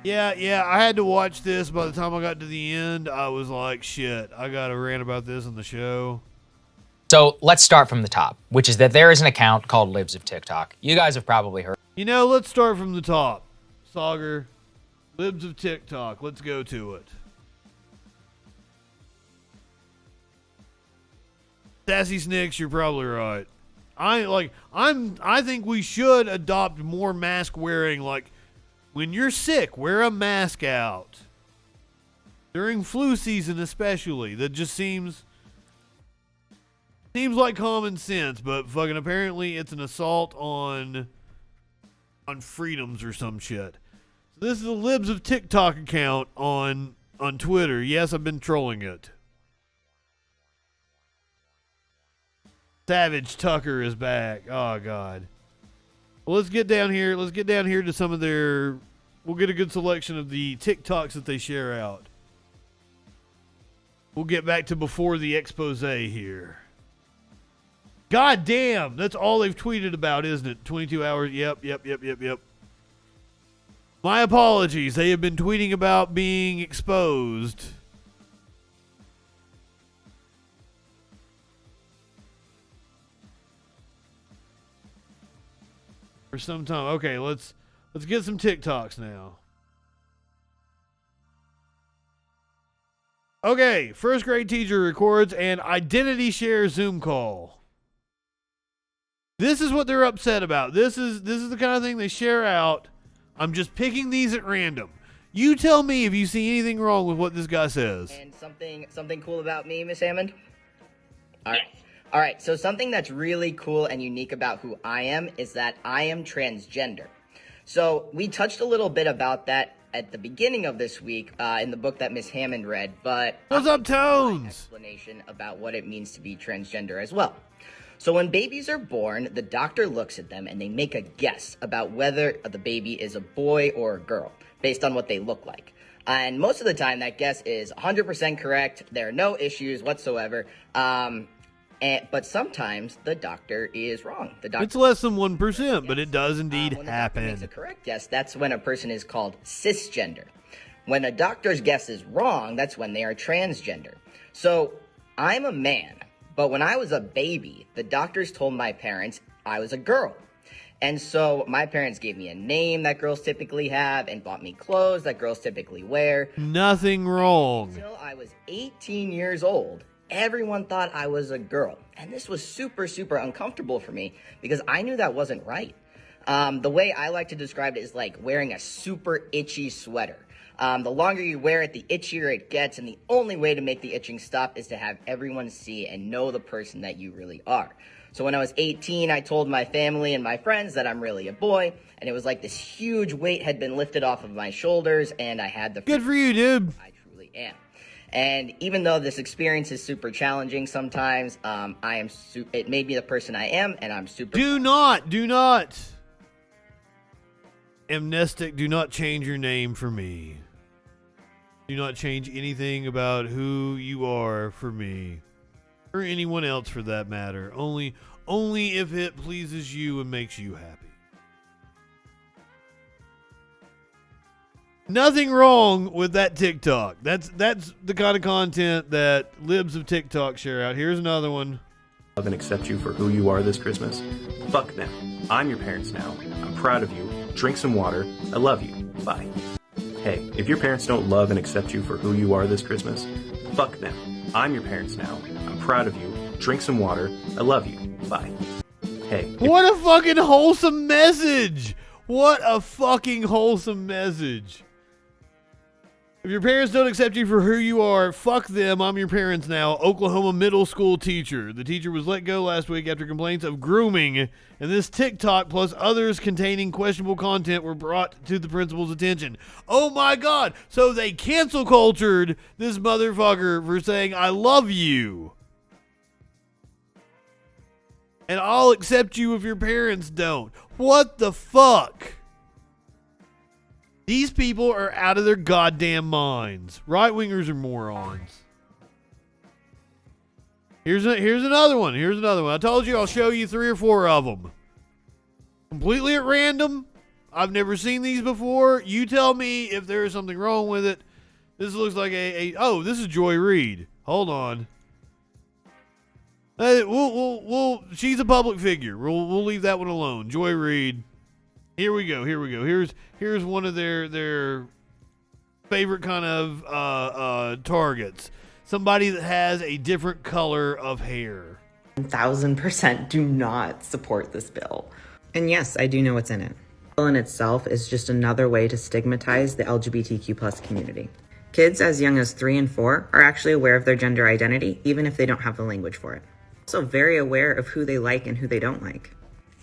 Yeah, I had to watch this. By the time I got to the end, I was like, shit, I got to rant about this on the show. So let's start from the top, which is that there is an account called Libs of TikTok. You guys have probably heard. You know, let's start from the top. Sauger, Libs of TikTok. Let's go to it. Sassy Snicks, you're probably right. I think we should adopt more mask wearing. Like, when you're sick, wear a mask out. During flu season especially. That just seems like common sense, but fucking apparently it's an assault on freedoms or some shit. So this is the Libs of TikTok account on Twitter. Yes, I've been trolling it. Savage Tucker is back. Oh god. Well, let's get down here. Let's get down here to some of their. We'll get a good selection of the TikToks that they share out. We'll get back to before the expose here. God damn, that's all they've tweeted about, isn't it? 22 hours. Yep. My apologies. They have been tweeting about being exposed. For some time. Okay, let's get some TikToks now. Okay, first grade teacher records an identity share Zoom call. This is what they're upset about. This is the kind of thing they share out. I'm just picking these at random. You tell me if you see anything wrong with what this guy says. And something cool about me, Miss Hammond? All right, so something that's really cool and unique about who I am is that I am transgender. So we touched a little bit about that at the beginning of this week in the book that Miss Hammond read, but what's up, Tones? Explanation about what it means to be transgender as well. So when babies are born, the doctor looks at them and they make a guess about whether the baby is a boy or a girl based on what they look like. And most of the time that guess is 100% correct. There are no issues whatsoever. But sometimes the doctor is wrong. It's less than 1%, but it does indeed when happen. When the doctor makes a correct guess, that's when a person is called cisgender. When a doctor's guess is wrong, that's when they are transgender. So I'm a man, but when I was a baby, the doctors told my parents I was a girl. And so my parents gave me a name that girls typically have and bought me clothes that girls typically wear. Nothing wrong. Until I was 18 years old, everyone thought I was a girl. And this was super, super uncomfortable for me because I knew that wasn't right. The way I like to describe it is like wearing a super itchy sweater. The longer you wear it, the itchier it gets, and the only way to make the itching stop is to have everyone see and know the person that you really are. So when I was 18, I told my family and my friends that I'm really a boy, and it was like this huge weight had been lifted off of my shoulders, and I had the good for you, dude. I truly am. And even though this experience is super challenging sometimes, it made me the person I am, and I'm super. Do not. Amnestic, do not change your name for me. Do not change anything about who you are for me. Or anyone else for that matter. Only if it pleases you and makes you happy. Nothing wrong with that TikTok. That's the kind of content that Libs of TikTok share out. Here's another one. Love and accept you for who you are this Christmas? Fuck them. I'm your parents now. I'm proud of you. Drink some water. I love you. Bye. Hey, if your parents don't love and accept you for who you are this Christmas, fuck them. I'm your parents now. I'm proud of you. Drink some water. I love you. Bye. Hey. What a fucking wholesome message. What a fucking wholesome message. If your parents don't accept you for who you are, fuck them. I'm your parents now. Oklahoma middle school teacher. The teacher was let go last week after complaints of grooming, and this TikTok plus others containing questionable content were brought to the principal's attention. Oh my God. So they cancel cultured this motherfucker for saying, I love you. And I'll accept you if your parents don't. What the fuck? These people are out of their goddamn minds. Right-wingers are morons. Here's another one. I told you I'll show you 3 or 4 of them. Completely at random. I've never seen these before. You tell me if there is something wrong with it. This looks like oh, this is Joy Reid. Hold on. She's a public figure. We'll leave that one alone. Joy Reid. Here we go. Here's one of their favorite kind of targets. Somebody that has a different color of hair. 1,000% do not support this bill. And yes, I do know what's in it. The bill in itself is just another way to stigmatize the LGBTQ plus community. Kids as young as 3 and 4 are actually aware of their gender identity, even if they don't have the language for it. Also very aware of who they like and who they don't like.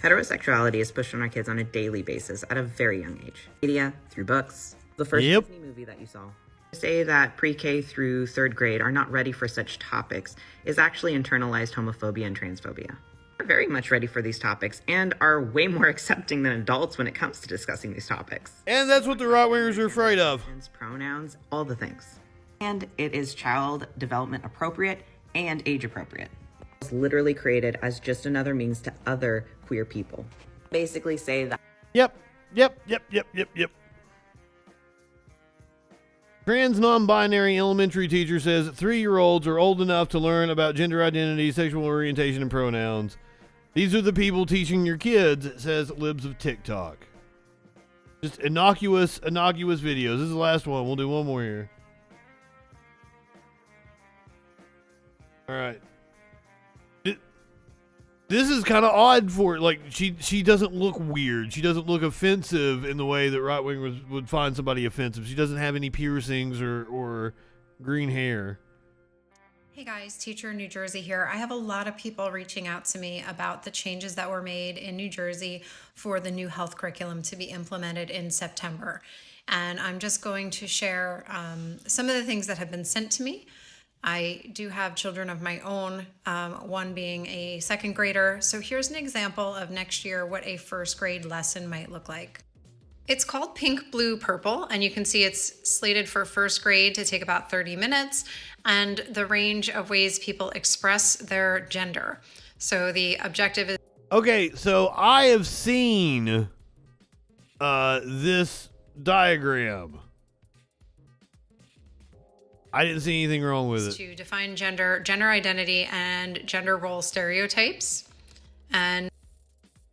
Heterosexuality is pushed on our kids on a daily basis at a very young age. Media, through books, the first Disney movie that you saw. To say that pre-K through 3rd grade are not ready for such topics is actually internalized homophobia and transphobia. We're very much ready for these topics and are way more accepting than adults when it comes to discussing these topics. And that's what the right-wingers are afraid of. Pronouns, all the things. And it is child development appropriate and age appropriate. It's literally created as just another means to other queer people. Basically say that. Yep. Trans non-binary elementary teacher says 3-year-olds are old enough to learn about gender identity, sexual orientation, and pronouns. These are the people teaching your kids, says Libs of TikTok. Just innocuous videos. This is the last one. We'll do one more here. All right. This is kind of odd for, like, she doesn't look weird. She doesn't look offensive in the way that right-wingers would find somebody offensive. She doesn't have any piercings or green hair. Hey guys, teacher in New Jersey here. I have a lot of people reaching out to me about the changes that were made in New Jersey for the new health curriculum to be implemented in September. And I'm just going to share some of the things that have been sent to me. I do have children of my own, one being a 2nd grader. So here's an example of next year what a 1st grade lesson might look like. It's called Pink, Blue, Purple, and you can see it's slated for 1st grade to take about 30 minutes, and the range of ways people express their gender. So the objective is... Okay, so I have seen this diagram. I didn't see anything wrong with it. To define gender identity, and gender role stereotypes. And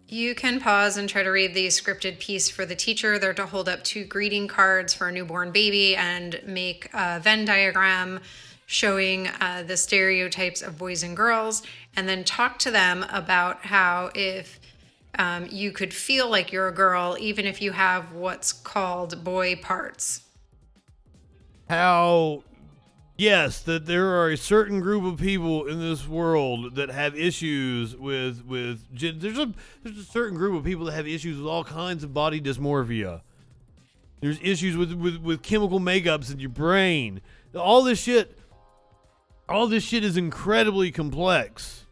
you can pause and try to read the scripted piece for the teacher. They're to hold up 2 greeting cards for a newborn baby and make a Venn diagram showing the stereotypes of boys and girls, and then talk to them about how if you could feel like you're a girl, even if you have what's called boy parts. How... Yes, that there are a certain group of people in this world that have issues with there's a certain group of people that have issues with all kinds of body dysmorphia. There's issues with chemical makeups in your brain. All this shit is incredibly complex.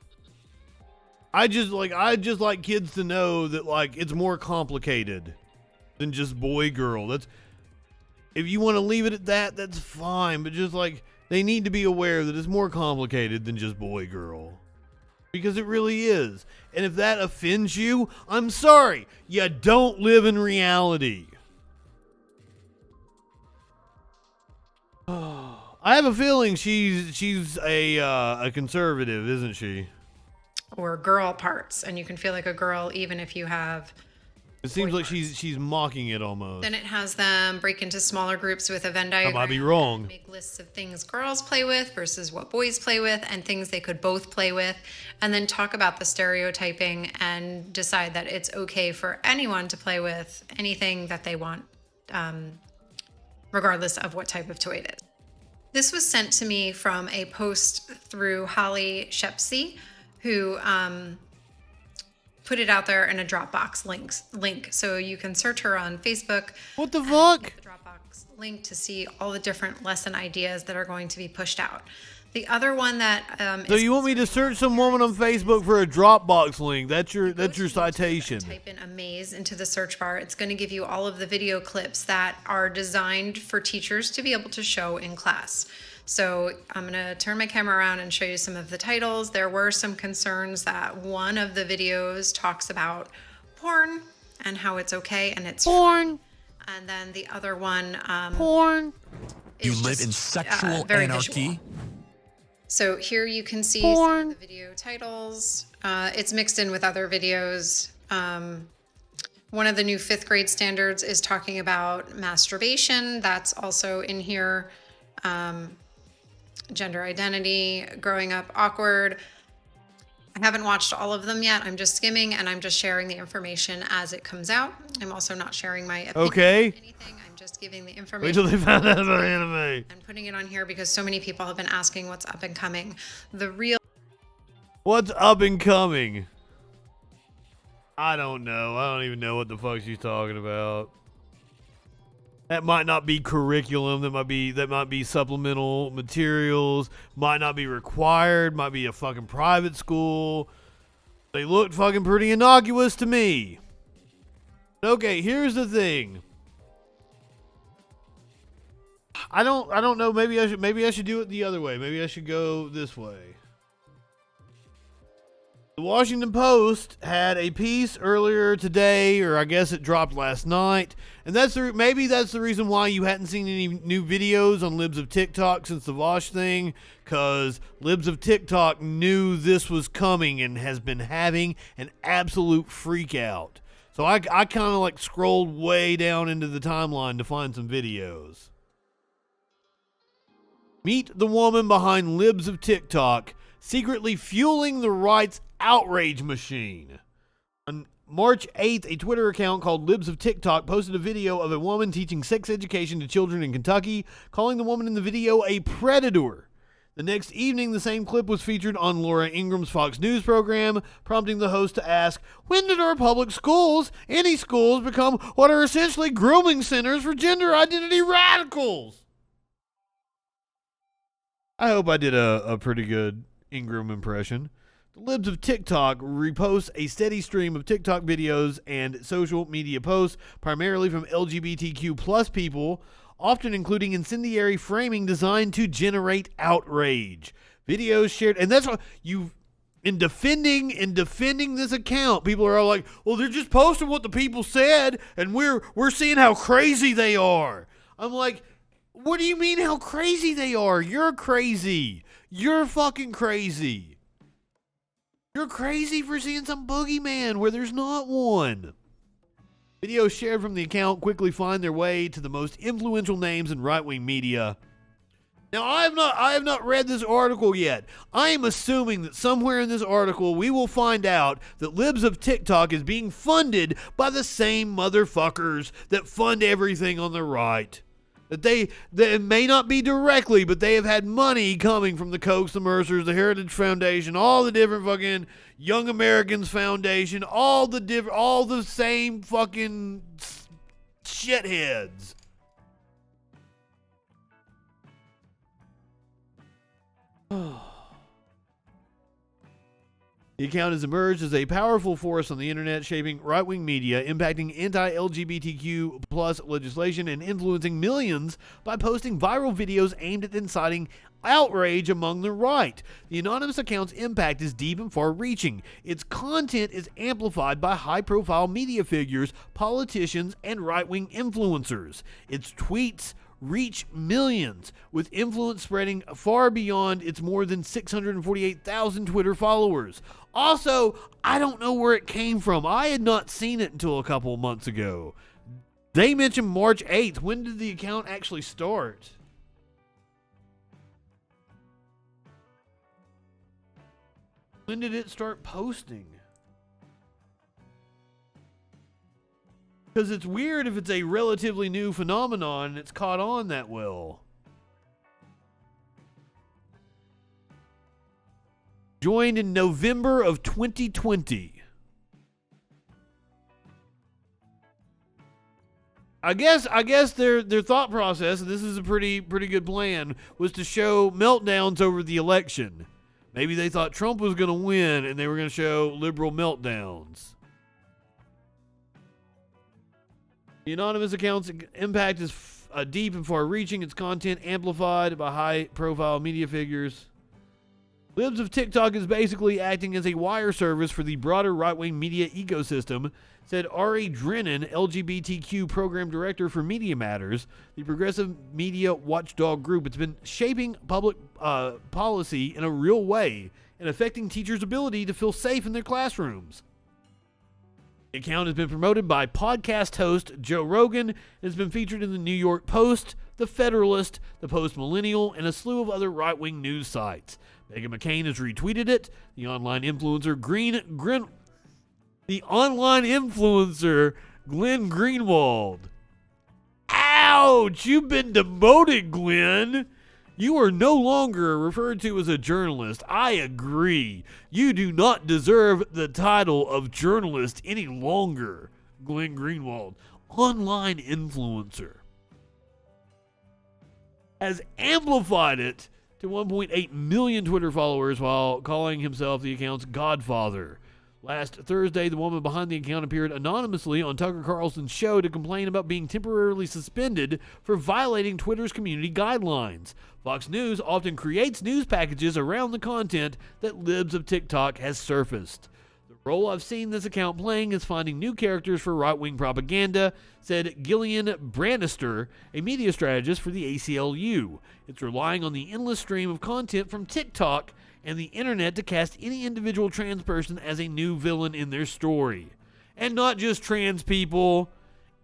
I just like kids to know that, like, it's more complicated than just boy girl. That's, if you want to leave it at that, that's fine, but just like, they need to be aware that it's more complicated than just boy girl. Because it really is. And if that offends you, I'm sorry. You don't live in reality. I have a feeling she's a conservative, isn't she? Or girl parts, and you can feel like a girl even if you have... It seems like she's mocking it almost. Then it has them break into smaller groups with a Venn diagram. I might be wrong. Make lists of things girls play with versus what boys play with, and things they could both play with, and then talk about the stereotyping and decide that it's okay for anyone to play with anything that they want, regardless of what type of toy it is. This was sent to me from a post through Holly Shepsey, who put it out there in a Dropbox link. So you can search her on Facebook. What the fuck? Get the Dropbox link to see all the different lesson ideas that are going to be pushed out. The other one that so you want me to search some woman on Facebook for a Dropbox link? That's your citation. Type in amaze into the search bar. It's going to give you all of the video clips that are designed for teachers to be able to show in class. So I'm going to turn my camera around and show you some of the titles. There were some concerns that one of the videos talks about porn, and how it's okay and it's Porn. free. And then the other one, Porn. You is live just, in sexual very anarchy. visual. So here you can see Porn. some of the video titles. It's mixed in with other videos. One of the new 5th grade standards is talking about masturbation. That's also in here. Gender identity, growing up awkward. I haven't watched all of them yet. I'm just skimming and I'm just sharing the information as it comes out. I'm also not sharing my opinion Okay. on anything. I'm just giving the Wait information. till they found out about anime. And putting it on here because so many people have been asking what's up and coming. The real What's up and coming? I don't know. I don't even know what the fuck she's talking about. That might not be curriculum. That might be supplemental materials. Might not be required. Might be a fucking private school. They looked fucking pretty innocuous to me. Okay, here's the thing. I don't know. Maybe I should do it the other way. Maybe I should go this way. The Washington Post had a piece earlier today, or I guess it dropped last night, and maybe that's the reason why you hadn't seen any new videos on Libs of TikTok since the Walsh thing, because Libs of TikTok knew this was coming and has been having an absolute freak out. So I kind of like scrolled way down into the timeline to find some videos. Meet the woman behind Libs of TikTok, secretly fueling the right's outrage machine. On March 8th, a Twitter account called Libs of TikTok posted a video of a woman teaching sex education to children in Kentucky, calling the woman in the video a predator. The next evening, the same clip was featured on Laura Ingram's Fox News program, prompting the host to ask, when did our public schools, any schools, become what are essentially grooming centers for gender identity radicals? I hope I did a pretty good Ingram impression. The Libs of TikTok reposts a steady stream of TikTok videos and social media posts, primarily from LGBTQ plus people, often including incendiary framing designed to generate outrage. Videos shared, and that's what you, in defending this account, people are all like, well, they're just posting what the people said, and we're seeing how crazy they are. I'm like, what do you mean how crazy they are? You're crazy. You're fucking crazy. You're crazy for seeing some boogeyman where there's not one. Videos shared from the account quickly find their way to the most influential names in right-wing media. Now, I have not read this article yet. I am assuming that somewhere in this article we will find out that Libs of TikTok is being funded by the same motherfuckers that fund everything on the right. That may not be directly, but they have had money coming from the Kochs, the Mercers, the Heritage Foundation, all the different fucking Young Americans Foundation, all the same fucking shitheads. The account has emerged as a powerful force on the internet, shaping right-wing media, impacting anti-LGBTQ plus legislation, and influencing millions by posting viral videos aimed at inciting outrage among the right. The anonymous account's impact is deep and far-reaching. Its content is amplified by high-profile media figures, politicians, and right-wing influencers. Its tweets reach millions, with influence spreading far beyond its more than 648,000 Twitter followers. Also, I don't know where it came from. I had not seen it until a couple of months ago. They mentioned March 8th. When did the account actually start? When did it start posting? Because it's weird if it's a relatively new phenomenon and it's caught on that well. Joined in November of 2020. I guess their thought process, and this is a pretty good plan, was to show meltdowns over the election. Maybe they thought Trump was going to win and they were going to show liberal meltdowns. The anonymous account's impact is deep and far-reaching. Its content amplified by high-profile media figures. Libs of TikTok is basically acting as a wire service for the broader right-wing media ecosystem, said Ari Drennan, LGBTQ program director for Media Matters, the progressive media watchdog group. It's been shaping public policy in a real way and affecting teachers' ability to feel safe in their classrooms. The account has been promoted by podcast host Joe Rogan and has been featured in the New York Post, The Federalist, The Post Millennial, and a slew of other right-wing news sites. Meghan McCain has retweeted it. The online influencer Glenn Greenwald. Ouch! You've been demoted, Glenn. You are no longer referred to as a journalist. I agree. You do not deserve the title of journalist any longer, Glenn Greenwald. Online influencer has amplified it to 1.8 million Twitter followers while calling himself the account's godfather. Last Thursday, the woman behind the account appeared anonymously on Tucker Carlson's show to complain about being temporarily suspended for violating Twitter's community guidelines. Fox News often creates news packages around the content that Libs of TikTok has surfaced. The role I've seen this account playing is finding new characters for right-wing propaganda, said Gillian Bannister, a media strategist for the ACLU. It's relying on the endless stream of content from TikTok and the internet to cast any individual trans person as a new villain in their story. And not just trans people,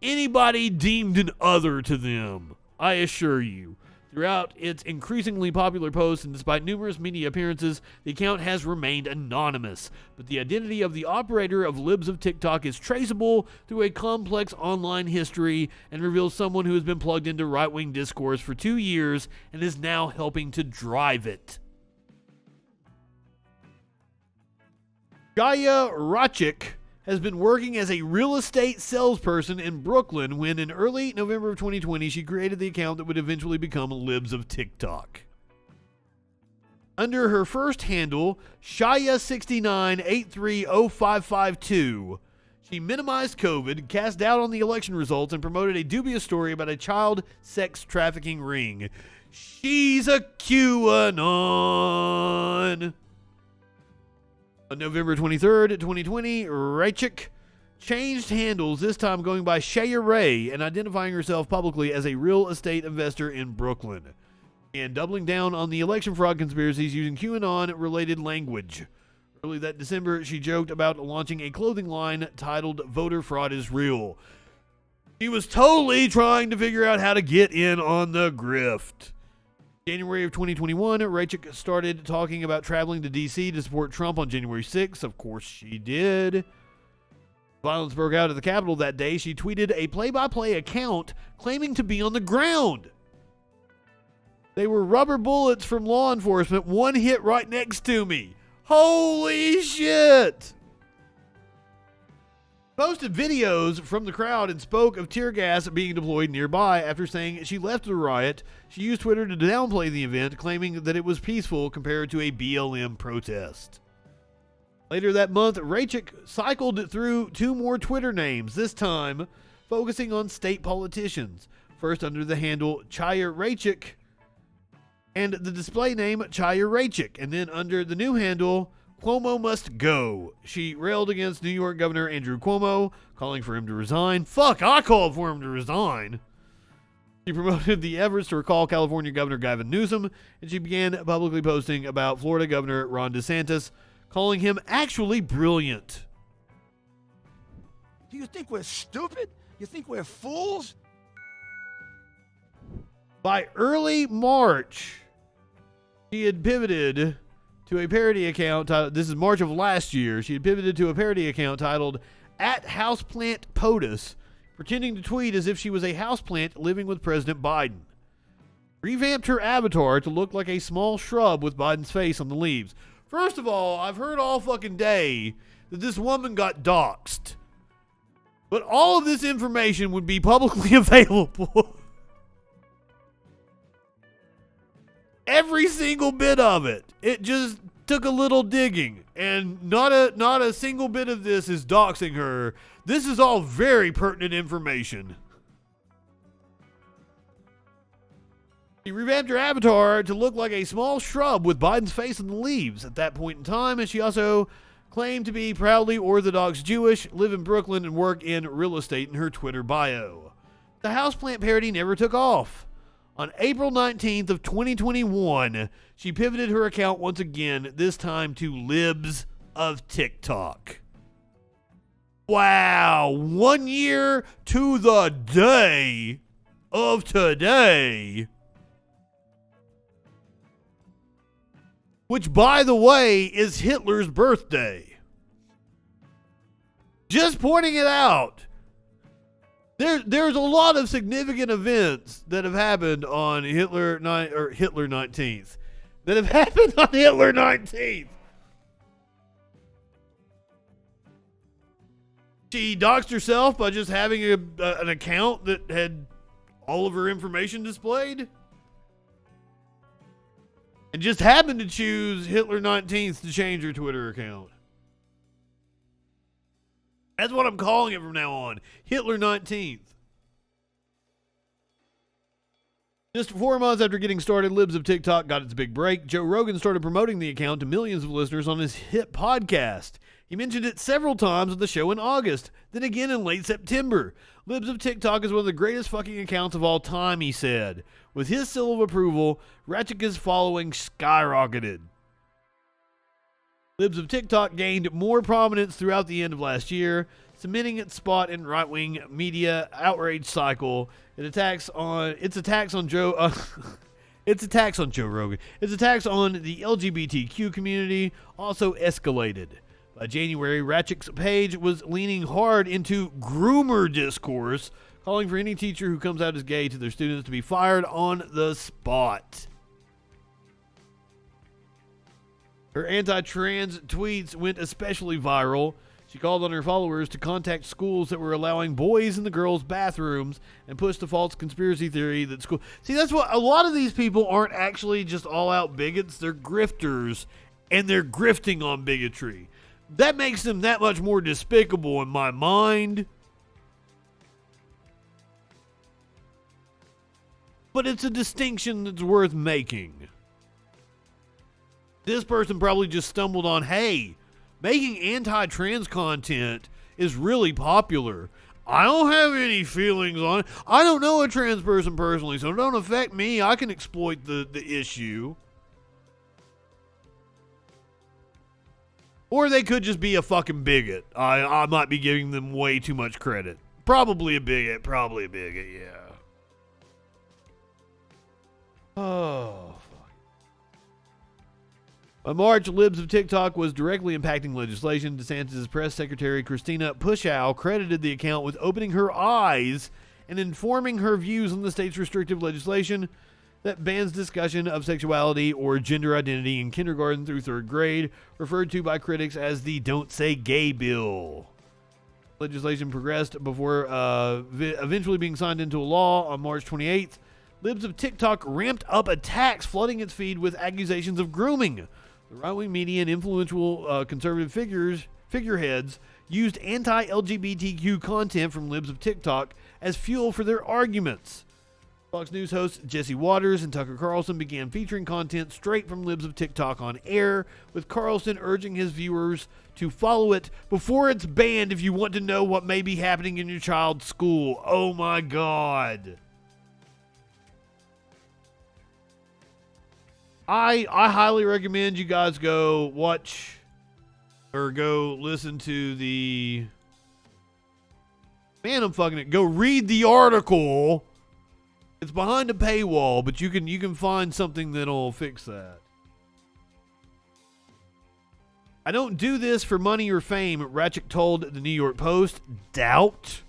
anybody deemed an other to them, I assure you. Throughout its increasingly popular posts and despite numerous media appearances, the account has remained anonymous. But the identity of the operator of Libs of TikTok is traceable through a complex online history and reveals someone who has been plugged into right-wing discourse for 2 years and is now helping to drive it. Chaya Raichik has been working as a real estate salesperson in Brooklyn when in early November of 2020 she created the account that would eventually become Libs of TikTok. Under her first handle, Chaya69830552, she minimized COVID, cast doubt on the election results, and promoted a dubious story about a child sex trafficking ring. She's a QAnon. On November 23rd, 2020, Raichik changed handles, this time going by Chaya Ray and identifying herself publicly as a real estate investor in Brooklyn, and doubling down on the election fraud conspiracies using QAnon-related language. Early that December, she joked about launching a clothing line titled Voter Fraud is Real. She was totally trying to figure out how to get in on the grift. January of 2021, Raichik started talking about traveling to D.C. to support Trump on January 6th. Of course she did. Violence broke out at the Capitol that day. She tweeted a play-by-play account claiming to be on the ground. They were rubber bullets from law enforcement. One hit right next to me. Holy shit! Posted videos from the crowd and spoke of tear gas being deployed nearby. After saying she left the riot, she used Twitter to downplay the event, claiming that it was peaceful compared to a BLM protest. Later that month, Raichik cycled through 2 more Twitter names, this time focusing on state politicians. First under the handle Chaya Raichik and the display name Chaya Raichik, and then under the new handle Cuomo must go. She railed against New York Governor Andrew Cuomo, calling for him to resign. Fuck, I called for him to resign. She promoted the efforts to recall California Governor Gavin Newsom, and she began publicly posting about Florida Governor Ron DeSantis, calling him actually brilliant. Do you think we're stupid? You think we're fools? By early March, she had pivoted to a parody account. This is March of last year. She had pivoted to a parody account titled @HouseplantPOTUS, pretending to tweet as if she was a houseplant living with President Biden. Revamped her avatar to look like a small shrub with Biden's face on the leaves. First of all, I've heard all fucking day that this woman got doxxed. But all of this information would be publicly available. Every single bit of it. It just took a little digging, and not a single bit of this is doxing her. This is all very pertinent information. She revamped her avatar to look like a small shrub with Biden's face in the leaves at that point in time, and she also claimed to be proudly Orthodox Jewish, live in Brooklyn, and work in real estate in her Twitter bio. The houseplant parody never took off. On April 19th of 2021, she pivoted her account once again, this time to Libs of TikTok. Wow, 1 year to the day of today. Which, by the way, is Hitler's birthday. Just pointing it out. There's a lot of significant events that have happened on Hitler 19th. That have happened on Hitler 19th. She doxed herself by just having an account that had all of her information displayed. And just happened to choose Hitler 19th to change her Twitter account. That's what I'm calling it from now on. Hitler 19th. Just 4 months after getting started, Libs of TikTok got its big break. Joe Rogan started promoting the account to millions of listeners on his hit podcast. He mentioned it several times on the show in August, then again in late September. Libs of TikTok is one of the greatest fucking accounts of all time, he said. With his seal of approval, Raichik's following skyrocketed. Libs of TikTok gained more prominence throughout the end of last year, cementing its spot in right-wing media outrage cycle. Its attacks on Joe Rogan. Its attacks on the LGBTQ community also escalated. By January, Raichik's page was leaning hard into groomer discourse, calling for any teacher who comes out as gay to their students to be fired on the spot. Her anti-trans tweets went especially viral. She called on her followers to contact schools that were allowing boys in the girls' bathrooms and pushed the false conspiracy theory that school... See, that's what... A lot of these people aren't actually just all-out bigots. They're grifters, and they're grifting on bigotry. That makes them that much more despicable in my mind. But it's a distinction that's worth making. This person probably just stumbled on, hey, making anti-trans content is really popular. I don't have any feelings on it. I don't know a trans person personally, so it don't affect me. I can exploit the issue. Or they could just be a fucking bigot. I might be giving them way too much credit. Probably a bigot, yeah. Oh, fuck. By March, Libs of TikTok was directly impacting legislation. DeSantis' press secretary, Christina Pushaw, credited the account with opening her eyes and informing her views on the state's restrictive legislation that bans discussion of sexuality or gender identity in kindergarten through third grade, referred to by critics as the Don't Say Gay bill. Legislation progressed before eventually being signed into a law on March 28th. Libs of TikTok ramped up attacks, flooding its feed with accusations of grooming. The right-wing media and influential conservative figureheads used anti-LGBTQ content from Libs of TikTok as fuel for their arguments. Fox News hosts Jesse Waters and Tucker Carlson began featuring content straight from Libs of TikTok on air, with Carlson urging his viewers to follow it before it's banned if you want to know what may be happening in your child's school. Oh my God. I highly recommend you guys go watch or go listen to the... Man, I'm fucking it. Go read the article. It's behind a paywall, but you can find something that'll fix that. I don't do this for money or fame, Raichik told the New York Post. Doubt,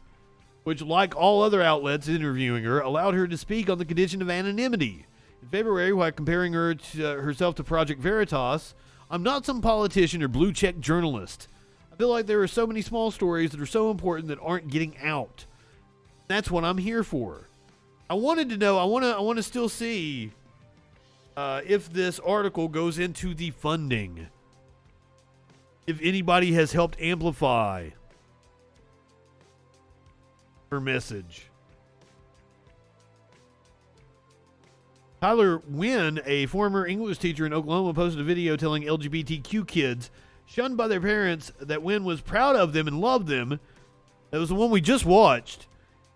which, like all other outlets interviewing her, allowed her to speak on the condition of anonymity. In February, while comparing her to herself to Project Veritas, I'm not some politician or blue-check journalist. I feel like there are so many small stories that are so important that aren't getting out. That's what I'm here for. I wanted to know, I want to still see if this article goes into the funding. If anybody has helped amplify her message. Tyler Wynn, a former English teacher in Oklahoma, posted a video telling LGBTQ kids shunned by their parents that Wynn was proud of them and loved them. That was the one we just watched,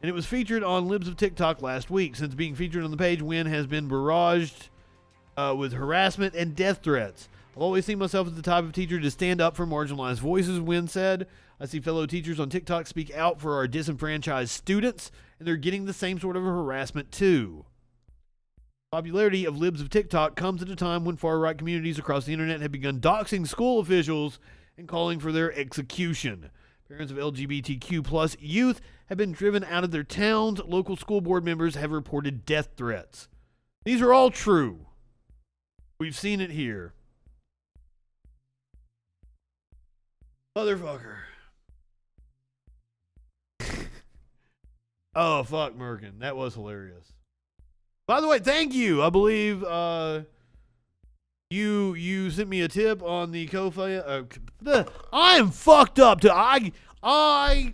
and it was featured on Libs of TikTok last week. Since being featured on the page, Wynn has been barraged with harassment and death threats. I've always seen myself as the type of teacher to stand up for marginalized voices, Wynn said. I see fellow teachers on TikTok speak out for our disenfranchised students, and they're getting the same sort of harassment too. Popularity of Libs of TikTok comes at a time when far-right communities across the internet have begun doxing school officials and calling for their execution. Parents of LGBTQ plus youth have been driven out of their towns. Local school board members have reported death threats. These are all true. We've seen it here. Motherfucker. Oh, fuck, Merkin. That was hilarious. By the way, thank you. I believe you sent me a tip on the Ko-Fi. I am fucked up. I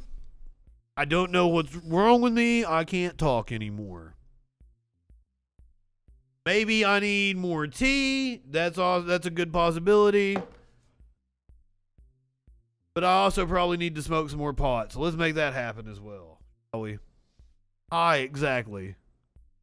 don't know what's wrong with me. I can't talk anymore. Maybe I need more tea. That's a good possibility. But I also probably need to smoke some more pot. So let's make that happen as well. Shall we? Hi, exactly.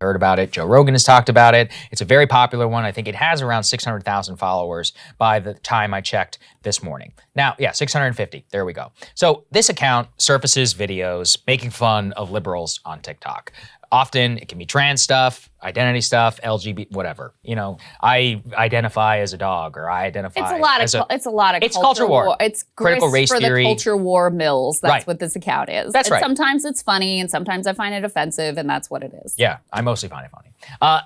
Heard about it. Joe Rogan has talked about it. It's a very popular one. I think it has around 600,000 followers by the time I checked this morning. Now, yeah, 650. There we go. So this account surfaces videos making fun of liberals on TikTok. Often it can be trans stuff, identity stuff, LGBT, whatever. You know, I identify as a dog, or I identify it's a lot of it's culture war. It's critical race for theory. The culture war mills. That's right. What this account is. That's right. Sometimes it's funny, and sometimes I find it offensive, and that's what it is. Yeah, I mostly find it funny.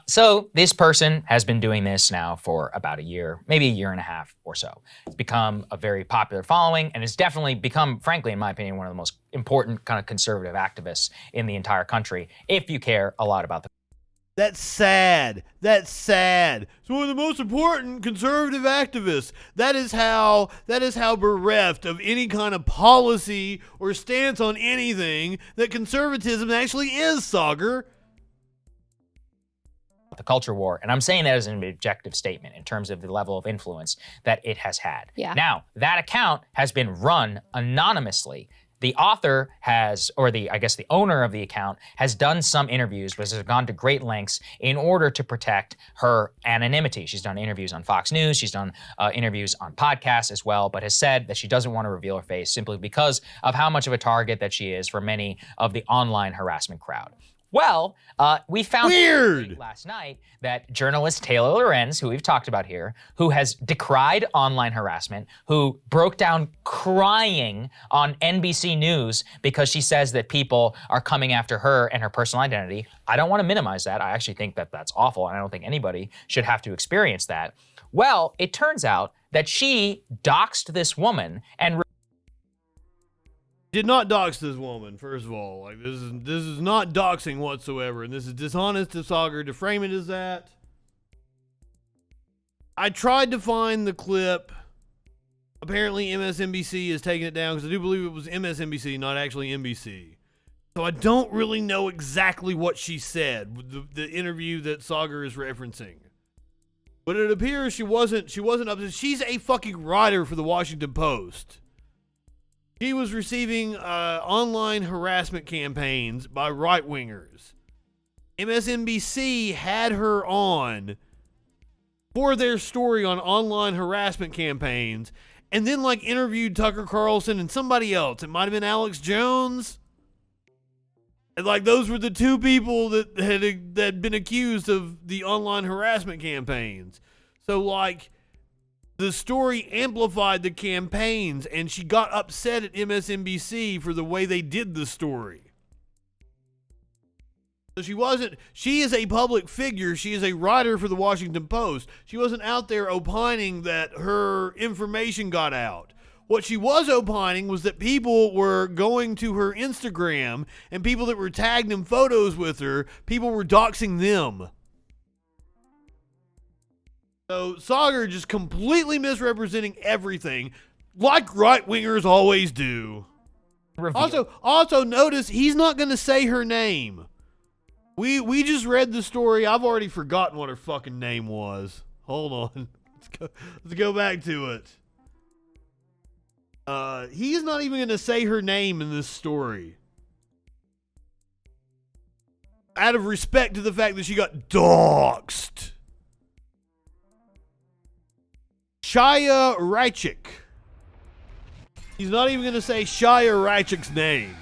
So this person has been doing this now for about a year, maybe a year and a half or so. It's become a very popular following, and it's definitely become, frankly, in my opinion, one of the most important kind of conservative activists in the entire country, if you care a lot about the. That's sad. That's sad. It's one of the most important conservative activists. That is how bereft of any kind of policy or stance on anything that conservatism actually is, Sauger. The culture war, and I'm saying that as an objective statement in terms of the level of influence that it has had. Yeah. Now, that account has been run anonymously. The author has, or the owner of the account has done some interviews, which has gone to great lengths in order to protect her anonymity. She's done interviews on Fox News, she's done interviews on podcasts as well, but has said that she doesn't want to reveal her face simply because of how much of a target that she is for many of the online harassment crowd. Well, we found last night that journalist Taylor Lorenz, who we've talked about here, who has decried online harassment, who broke down crying on NBC News because she says that people are coming after her and her personal identity. I don't want to minimize that. I actually think that that's awful, and I don't think anybody should have to experience that. Well, it turns out that she doxed this woman and Did not dox this woman, first of all. Like, this is not doxing whatsoever, and this is dishonest of Sauger to frame it as that. I tried to find the clip. Apparently MSNBC is taking it down, because I do believe it was MSNBC, not actually NBC. So I don't really know exactly what she said with the interview that Sauger is referencing. But it appears she wasn't up to. She's a fucking writer for the Washington Post. She was receiving online harassment campaigns by right-wingers. MSNBC had her on for their story on online harassment campaigns, and then interviewed Tucker Carlson and somebody else. It might have been Alex Jones. And those were the two people that had been accused of the online harassment campaigns. So the story amplified the campaigns, and she got upset at MSNBC for the way they did the story. So she is a public figure. She is a writer for the Washington Post. She wasn't out there opining that her information got out. What she was opining was that people were going to her Instagram, and people that were tagged in photos with her, people were doxing them. So Sauger just completely misrepresenting everything, like right-wingers always do. Also notice he's not going to say her name. We just read the story. I've already forgotten what her fucking name was. Hold on. Let's go back to it. He's not even going to say her name in this story. Out of respect to the fact that she got doxxed. Chaya Raichik. He's not even going to say Chaya Raichik's name.